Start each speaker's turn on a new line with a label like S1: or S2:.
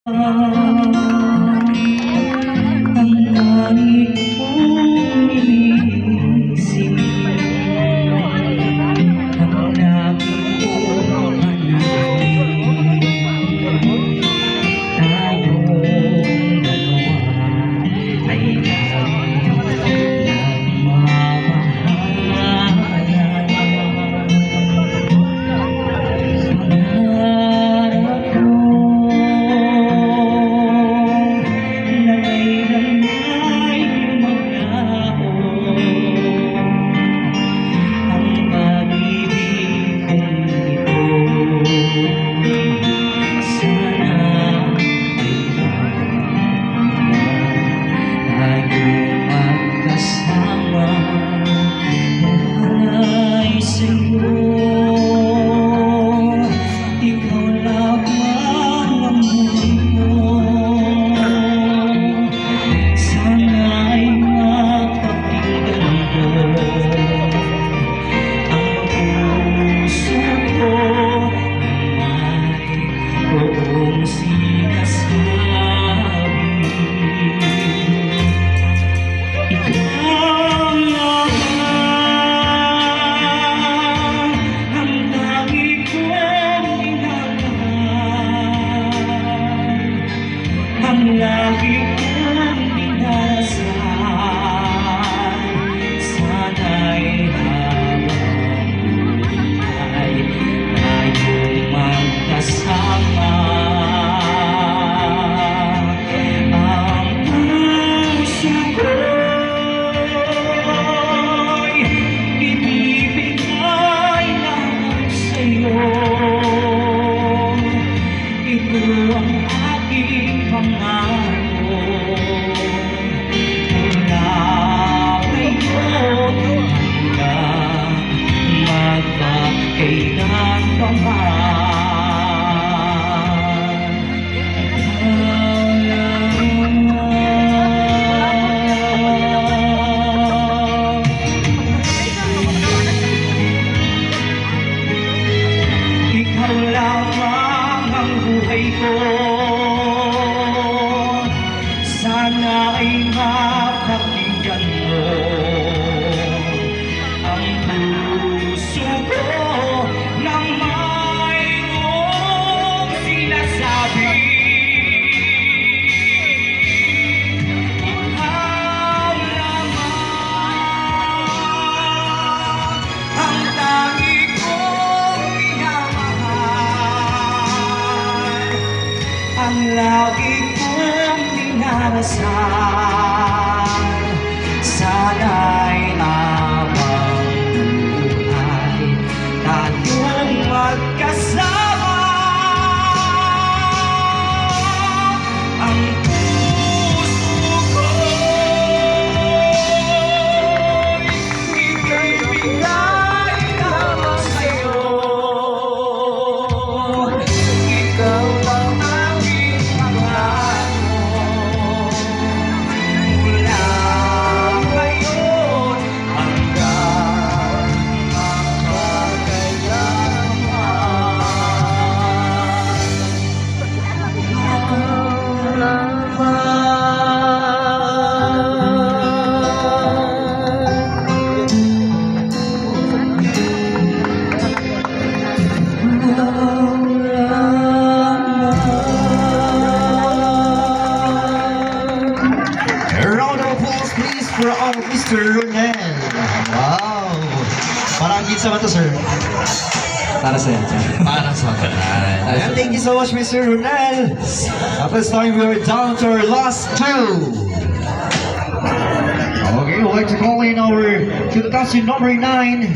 S1: Ang langit kong iniisip, ang lagi kong hanapin, tayong dalawa ay lagi nagmamahalan. Pangarap ko na kailan ay maglaho ang pag-ibig kong ito. Sana ay tayong magkasama, ay sa'yo. Ikaw lamang ang buhay ko. Sana ay mapakinggan ko ang puso ko ay buong sinasabi. Ikaw lamang ang lagi kong minamahal, ang lagi kong minasal. Sana'y habang buhay tayong magkasama. Ang puso ko'y ibibigay lang sa'yo. Ito ang aking pangako mula ngayon hanggang magpakailan pa man. Ikaw lamang ang buhay ko. Sana ay mapakinggan mo ang puso ko na mayroong sinasabi. Ikaw lamang ang lagi kong minamahal, ang lagi kong minarasal. Sana'y habang buhay tayong magkasama. Ang puso ko'y ibibigay lamang sa'yo. Ikaw ang aking pangako mula ngayon hanggang
S2: A round of applause please for our Mr. Ronel. Wow! Parang pizza ba to, sir?
S3: Para sa'yo.
S2: Parang sa akin. Thank you so much, Mr. Ronel. At this time, we are down to our last two. Okay, we'd like to call in our to the costume number 9.